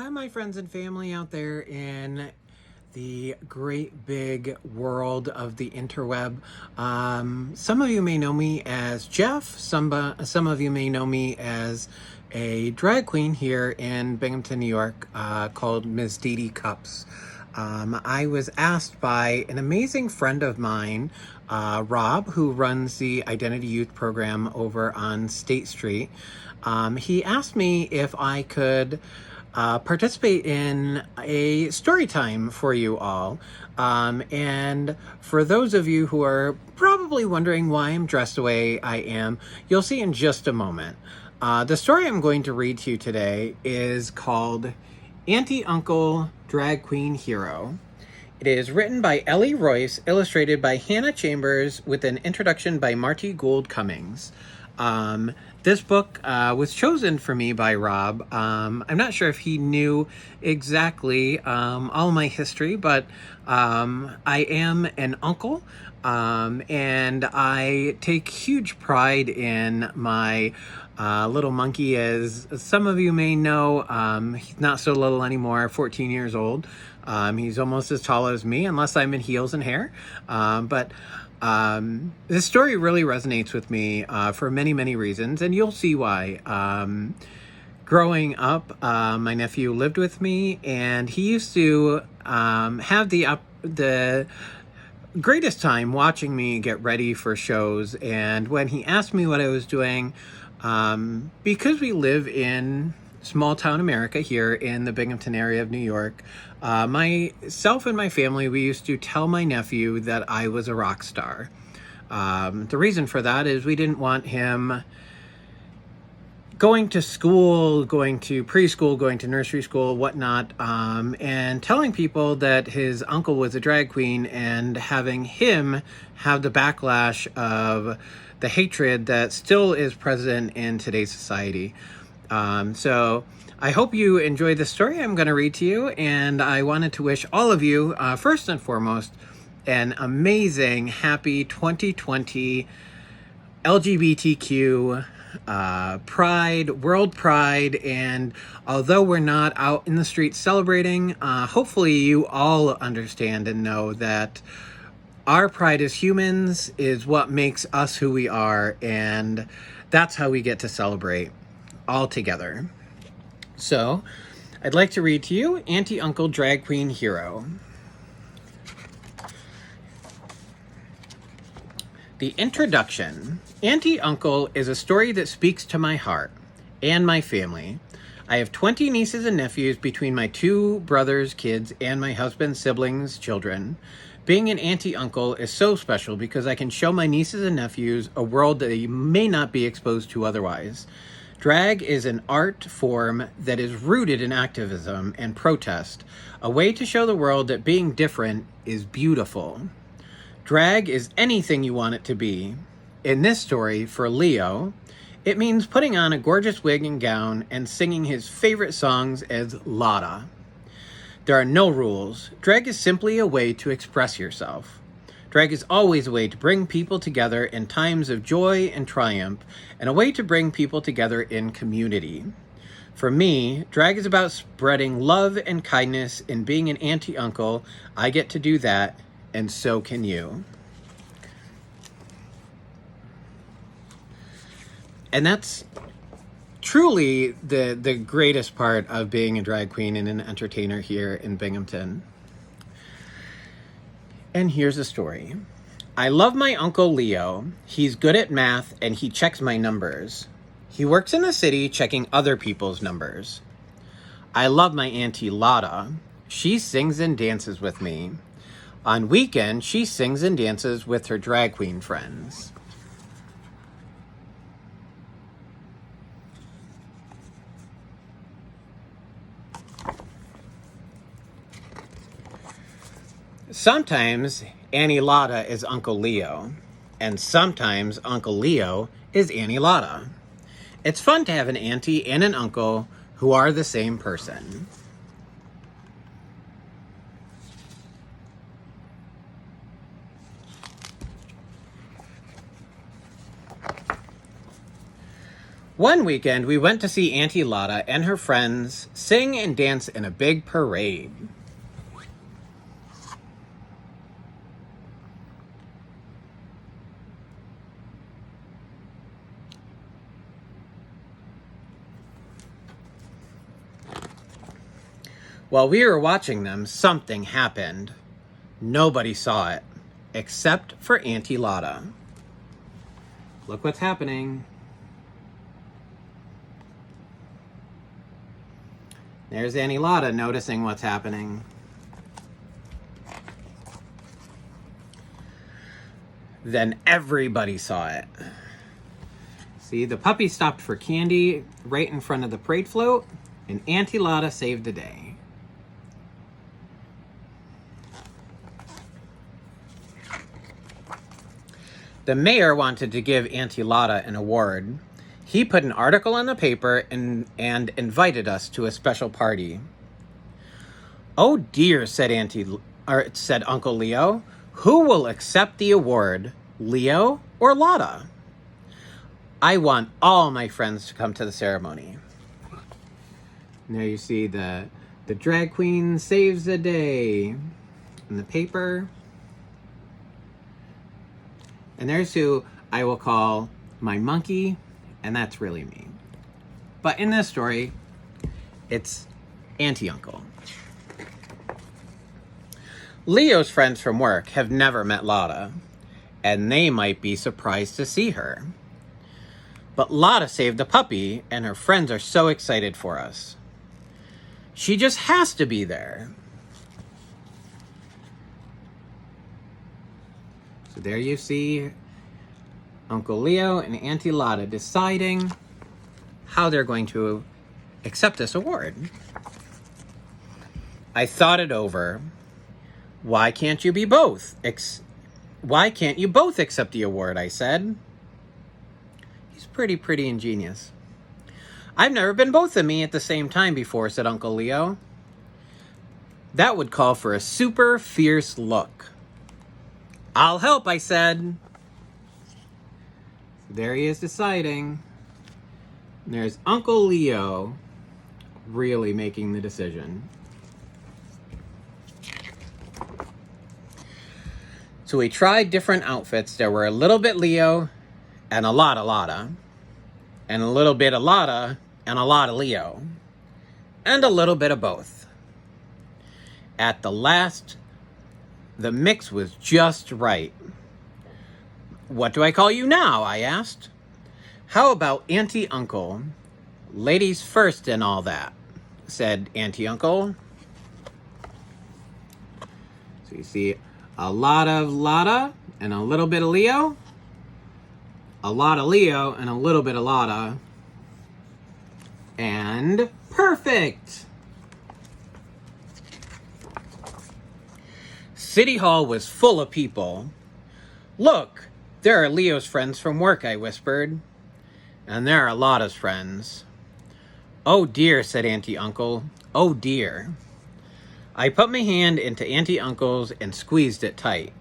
Hi, my friends and family out there in the great big world of the interweb. Some of you may know me as Jeff. Some of you may know me as a drag queen here in Binghamton, New York, called Ms. DeDe Kupps. I was asked by an amazing friend of mine, Rob, who runs the Identity Youth program over on State Street. He asked me if I could participate in a story time for you all. And for those of you who are probably wondering why I'm dressed the way I am, you'll see in just a moment. The story I'm going to read to you today is called Auntie, Uncle, Drag Queen Hero. It is written by Ellie, Royce, illustrated by Hannah Chambers, with an introduction by Marti, Gould, Cummings. This book was chosen for me by Rob. I'm not sure if he knew exactly all my history, but I am an uncle, and I take huge pride in my little monkey. As some of you may know, he's not so little anymore, 14 years old. He's almost as tall as me, unless I'm in heels and hair. But this story really resonates with me for many, many reasons, and you'll see why. Growing up, my nephew lived with me, and he used to have the greatest time watching me get ready for shows. And when he asked me what I was doing, because we live in small town America here in the Binghamton area of New York, myself and my family, we used to tell my nephew that I was a rock star. The reason for that is we didn't want him going to school, going to preschool, going to nursery school, whatnot, and telling people that his uncle was a drag queen and having him have the backlash of the hatred that still is present in today's society. So I hope you enjoy the story I'm going to read to you, and I wanted to wish all of you, first and foremost, an amazing, happy 2020 LGBTQ Pride, World Pride. And although we're not out in the streets celebrating, hopefully you all understand and know that our pride as humans is what makes us who we are, and that's how we get to celebrate all together. So, I'd like to read to you Auntie, Uncle, Drag Queen Hero. The introduction. Auntie, Uncle is a story that speaks to my heart and my family. I have 20 nieces and nephews between my 2 brothers' kids and my husband's siblings' children. Being an auntie uncle is so special because I can show my nieces and nephews a world that they may not be exposed to otherwise. Drag is an art form that is rooted in activism and protest, a way to show the world that being different is beautiful. Drag is anything you want it to be. In this story, for Leo, it means putting on a gorgeous wig and gown and singing his favorite songs as Lotta. There are no rules. Drag is simply a way to express yourself. Drag is always a way to bring people together in times of joy and triumph, and a way to bring people together in community. For me, drag is about spreading love and kindness, and being an auntie uncle, I get to do that, and so can you. And that's truly the greatest part of being a drag queen and an entertainer here in Binghamton. And here's a story. I love my Uncle Leo. He's good at math and he checks my numbers. He works in the city checking other people's numbers. I love my Auntie Lotta. She sings and dances with me. On weekends, she sings and dances with her drag queen friends. Sometimes Auntie Lotta is Uncle Leo, and sometimes Uncle Leo is Auntie Lotta. It's fun to have an auntie and an uncle who are the same person. One weekend, we went to see Auntie Lotta and her friends sing and dance in a big parade. While we were watching them, something happened. Nobody saw it, except for Auntie Lotta. Look what's happening. There's Auntie Lotta noticing what's happening. Then everybody saw it. See, the puppy stopped for candy right in front of the parade float, and Auntie Lotta saved the day. The mayor wanted to give Auntie Lotta an award. He put an article in the paper and invited us to a special party. "Oh dear," said Uncle Leo. "Who will accept the award, Leo or Lotta? I want all my friends to come to the ceremony." Now you see the drag queen saves the day in the paper. And there's who I will call my monkey, and that's really me. But in this story, it's Auntie Uncle. Leo's friends from work have never met Lotta, and they might be surprised to see her. But Lotta saved the puppy, and her friends are so excited for us. She just has to be there. So there you see Uncle Leo and Auntie Lotta deciding how they're going to accept this award. I thought it over. Why can't you be both? Why can't you both accept the award? I said. He's pretty ingenious. I've never been both of me at the same time before, said Uncle Leo. That would call for a super fierce look. I'll help, I said. There he is deciding. And there's Uncle Leo really making the decision. So we tried different outfits. There were a little bit Leo and a lot of Lotta. And a little bit of Lotta and a lot of Leo. And a little bit of both. At the last, the mix was just right. What do I call you now? I asked. How about Auntie Uncle? Ladies first and all that, said Auntie Uncle. So you see a lot of Lotta and a little bit of Leo. A lot of Leo and a little bit of Lotta. And perfect! City Hall was full of people. Look, there are Leo's friends from work, I whispered. And there are Lotta's friends. Oh dear, said Auntie Uncle. Oh dear. I put my hand into Auntie Uncle's and squeezed it tight.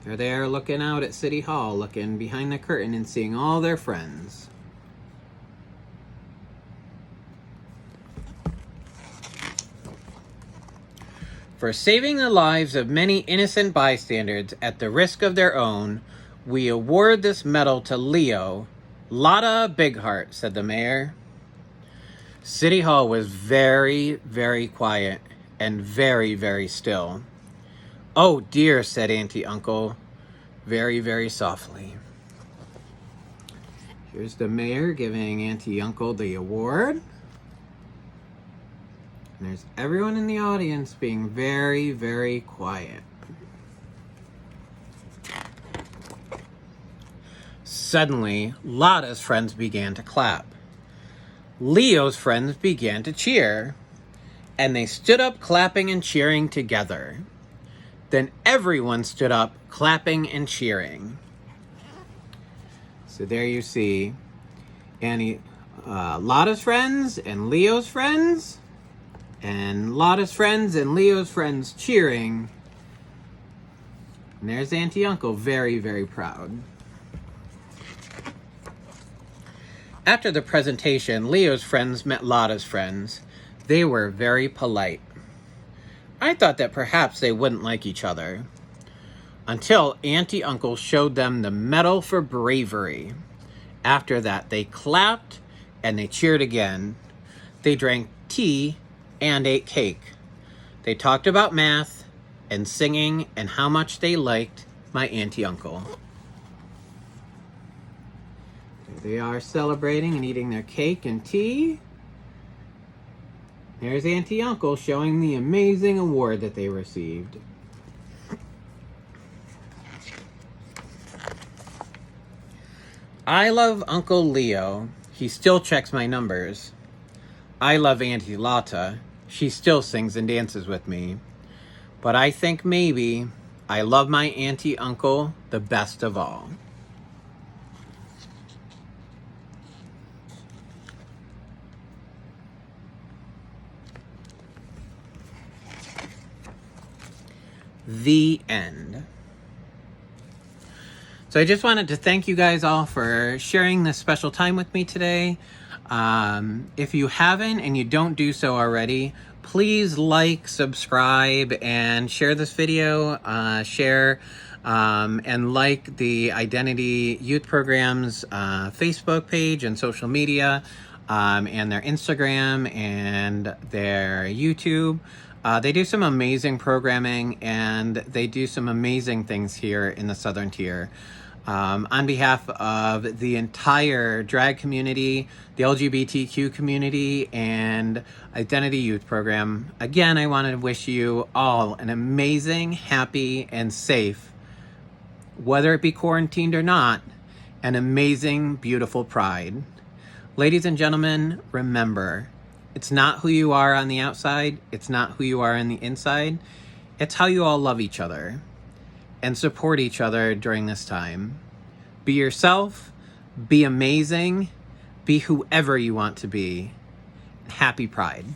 They're there looking out at City Hall, looking behind the curtain and seeing all their friends. For saving the lives of many innocent bystanders at the risk of their own, we award this medal to Leo. Lotta Bigheart, said the mayor. City Hall was very, very quiet and very, very still. Oh dear, said Auntie Uncle, very, very softly. Here's the mayor giving Auntie Uncle the award. And there's everyone in the audience being very, very quiet. Suddenly, Lotta's friends began to clap. Leo's friends began to cheer. And they stood up clapping and cheering together. Then everyone stood up clapping and cheering. So there you see Lotta's friends and Leo's friends. And Lotta's friends and Leo's friends cheering. And there's Auntie Uncle, very, very proud. After the presentation, Leo's friends met Lotta's friends. They were very polite. I thought that perhaps they wouldn't like each other, until Auntie Uncle showed them the medal for bravery. After that, they clapped and they cheered again. They drank tea and ate cake. They talked about math and singing and how much they liked my Auntie Uncle. They are celebrating and eating their cake and tea. There's Auntie Uncle showing the amazing award that they received. I love Uncle Leo. He still checks my numbers. I love Auntie Lotta. She still sings and dances with me. But I think maybe I love my Auntie Uncle the best of all. The end. So I just wanted to thank you guys all for sharing this special time with me today. If you haven't and you don't do so already, please like, subscribe, and share this video. Share and like the Identity Youth Program's Facebook page and social media, and their Instagram and their YouTube. They do some amazing programming, and they do some amazing things here in the Southern Tier. On behalf of the entire drag community, the LGBTQ community, and Identity Youth Program, again, I want to wish you all an amazing, happy, and safe, whether it be quarantined or not, an amazing, beautiful Pride. Ladies and gentlemen, remember, it's not who you are on the outside, it's not who you are on the inside, it's how you all love each other and support each other during this time. Be yourself, be amazing, be whoever you want to be. Happy Pride.